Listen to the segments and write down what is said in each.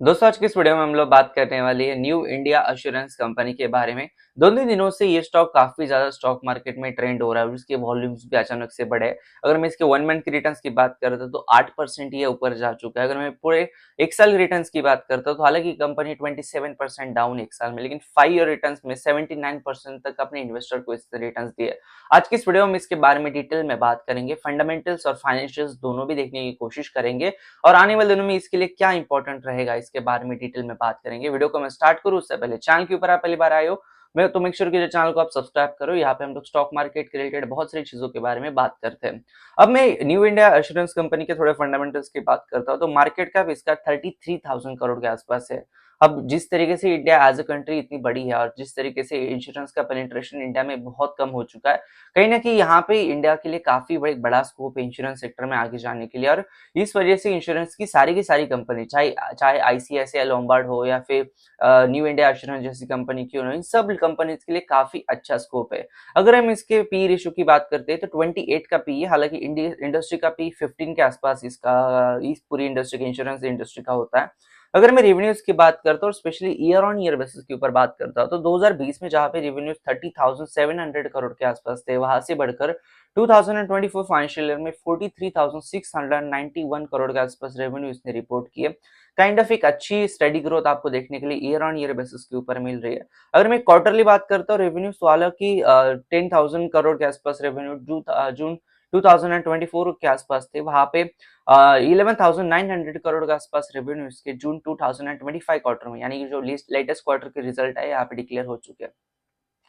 दोस्तों आज की इस वीडियो में हम लोग बात करने वाली है न्यू इंडिया एश्योरेंस कंपनी के बारे में। दोनों दिनों से ये स्टॉक काफी ज्यादा स्टॉक मार्केट में ट्रेंड हो रहा है और इसके वॉल्यूम्स भी अचानक से बढ़े। अगर मैं इसके 1 मंथ की रिटर्न्स की बात करता हूं तो 8% ये ऊपर जा चुका है। अगर मैं पूरे एक साल की रिटर्न्स की बात करता हूं तो हालांकि कंपनी 27% डाउन एक साल में, लेकिन 5 ईयर रिटर्न्स में 79% तक अपने इन्वेस्टर को इससे रिटर्न्स दिए। आज की इस वीडियो में इसके बारे में डिटेल में बात करेंगे, फंडामेंटल्स और फाइनेंशियल्स दोनों भी देखने की कोशिश करेंगे और आने वाले दिनों में इसके लिए क्या इंपॉर्टेंट रहेगा इसके बारे में डिटेल में बात करेंगे। वीडियो को मैं स्टार्ट करूं उससे पहले चैनल के ऊपर आप पहली बार आए हो मैं तो मेक श्योर कीजिए चैनल को आप सब्सक्राइब करो। यहाँ पे हम लोग स्टॉक मार्केट के रिलेटेड बहुत सारी चीजों के बारे में बात करते हैं। अब मैं न्यू इंडिया एश्योरेंस कंपनी के थोड़े फंडामेंटल्स की बात करता हूँ तो मार्केट कैप इसका 33,000 करोड़ के आसपास है। अब जिस तरीके से इंडिया एज अ कंट्री इतनी बड़ी है और जिस तरीके से इंश्योरेंस का पेनिट्रेशन इंडिया में बहुत कम हो चुका है, कहीं ना कहीं यहाँ पे इंडिया के लिए काफी बड़ा स्कोप है इंश्योरेंस सेक्टर में आगे जाने के लिए। और इस वजह से इंश्योरेंस की सारी कंपनी चाहे चाहे आईसीआईसीआई लोम्बार्ड हो या फिर न्यू इंडिया एश्योरेंस जैसी कंपनी क्यों ना, इन सब कंपनीज के लिए काफी अच्छा स्कोप है। अगर हम इसके पी रेशियो की बात करते हैं तो 28 का पी है। हालांकि इंडस्ट्री का पी 15 के आसपास इसका इस पूरी इंडस्ट्री के इंश्योरेंस इंडस्ट्री का होता है। अगर मैं रेवेन्यूज की बात करता हूँ specially year on year basis के ऊपर बात करता हूँ तो 2020 में जहाँ पे रेवेन्यूज 30,700 करोड़ के आसपास थे, वहां से बढ़कर 2024 फाइनेंशियल ईयर में 43,691 करोड़ के आसपास रेवेन्यू इसने रिपोर्ट किए। काइंड ऑफ एक अच्छी स्टडी ग्रोथ आपको देखने के लिए ईयर ऑन ईयर बेसिस के ऊपर मिल रही है। अगर मैं क्वार्टरली बात करता हूँ रेवेन्यू तो हालांकि 10,000 करोड़ के आसपास रेवेन्यू जून 2024 के आसपास थे, वहां पे 11,900 करोड़ के आसपास रेवेन्यू इसके जून 2025 क्वार्टर में, यानी कि जो लेटेस्ट क्वार्टर के रिजल्ट है यहाँ पे डिक्लेयर हो चुके हैं।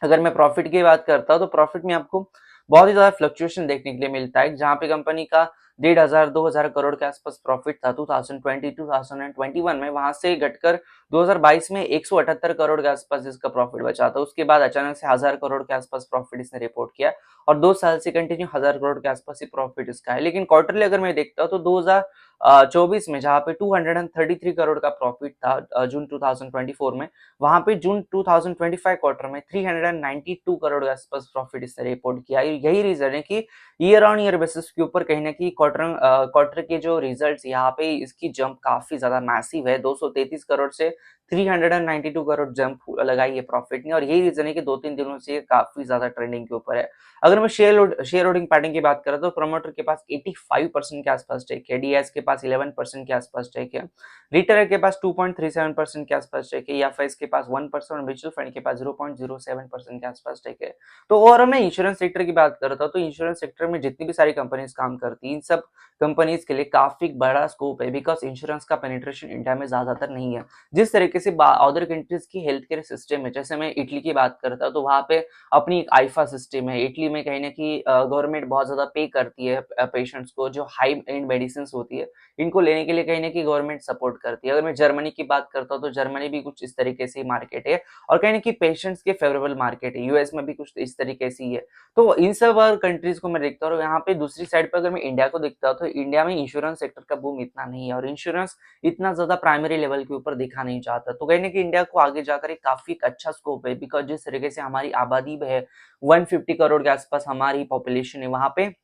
अगर मैं प्रॉफिट की बात करता हूँ तो प्रॉफिट में आपको बहुत ही ज्यादा फ्लक्चुएशन देखने के लिए मिलता है, जहां पे कंपनी का 1,500-2,000 करोड़ के आसपास प्रॉफिट था 2020-2021 में, वहां से घटकर 2022 में 178 करोड़ के आसपास इसका प्रॉफिट बचा था। उसके बाद अचानक से 1,000 करोड़ के आसपास प्रॉफिट इसने रिपोर्ट किया और 2 साल से कंटिन्यू 1,000 करोड़ के आसपास ही प्रॉफिट इसका है। लेकिन क्वार्टरली अगर मैं देखता हूँ तो 2024 में जहाँ पे 233 करोड़ का प्रॉफिट था जून 2024 में, वहां पे जून 2025 क्वार्टर में 392 करोड़ के आसपास प्रॉफिट इसने रिपोर्ट किया। यही रीजन है कि ईयर ऑन ईयर बेसिस के ऊपर कहीं ना कहीं क्वार्टर के जो रिजल्ट्स यहाँ पे इसकी जंप काफी ज्यादा मैसिव है। 233 करोड़ से 392 करोड़ जंप लगाई है प्रॉफिट ने और यही रीजन है कि 2-3 दिनों से काफी ज्यादा ट्रेंडिंग के ऊपर है। अगर मैं शेयर होल्डिंग पैटर्न की बात करें तो प्रमोटर के पास 85% के आसपास स्टेक है, डीएस के पास 11% के आसपास स्टेक है, रिटेलर के पास 2.37% के आसपास स्टेक है, एफआईएस के पास 1% और म्यूचुअल फंड के पास 0.07% के आसपास स्टेक है। तो और मैं इंश्योरेंस सेक्टर की बात करता हूँ तो इंश्योरेंस सेक्टर में जितनी भी सारी कंपनीज काम करती हैं, इन सब कंपनीज के लिए काफी बड़ा स्कोप है, बिकॉज इंश्योरेंस का पेनिट्रेशन इंडिया में ज्यादातर नहीं है। जिस तरीके से अदर कंट्रीज की हेल्थ केयर सिस्टम है, जैसे मैं इटली की बात करता हूँ तो वहां पे अपनी एक आईफा सिस्टम है। इटली में कहीं ना कहीं गवर्नमेंट बहुत ज्यादा पे करती है पेशेंट्स को, जो हाई एंड मेडिसिन होती है इनको लेने के लिए कहीं ना कहीं गवर्नमेंट सपोर्ट करती है। अगर मैं जर्मनी की बात करता हूँ तो जर्मनी भी कुछ इस तरीके से मार्केट है और कहीं ना कहीं पेशेंट्स के फेवरेबल मार्केट है। यूएस में भी कुछ इस तरीके से ही है। तो इन सब कंट्रीज को मैं देखता हूँ। यहाँ पे दूसरी साइड पर अगर मैं इंडिया को देखता हूँ तो इंडिया में इंश्योरेंस सेक्टर का बूम इतना नहीं है और इंश्योरेंस इतना ज्यादा प्राइमरी लेवल के ऊपर दिखा नहीं चाहता। तो कहीं ना कहीं इंडिया को आगे जाकर एक काफी अच्छा स्कोप है, बिकॉज जिस तरीके से हमारी आबादी है 150 करोड़ के आसपास हमारी पॉपुलेशन है, वहां पे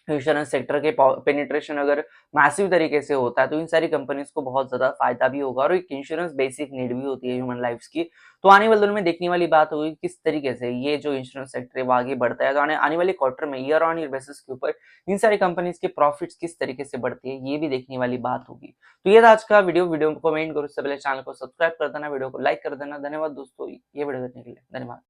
इंश्योरेंस सेक्टर के पेनिट्रेशन अगर मैसिव तरीके से होता है तो इन सारी कंपनीज को बहुत ज्यादा फायदा भी होगा और एक इंश्योरेंस बेसिक नीड भी होती है ह्यूमन लाइफ की। तो आने वाले दिनों में देखने वाली बात होगी किस तरीके से ये जो इंश्योरेंस सेक्टर है वो आगे बढ़ता है। तो आने वाले क्वार्टर में ईयर ऑन ईयर बेसिस के ऊपर इन सारी कंपनीज के प्रॉफिट्स किस तरीके से बढ़ती है ये भी देखने वाली बात होगी। तो ये था आज का वीडियो को कमेंट करो, उससे पहले चैनल को सब्सक्राइब कर देना, वीडियो को लाइक कर देना। धन्यवाद दोस्तों ये वीडियो देखने के लिए, धन्यवाद।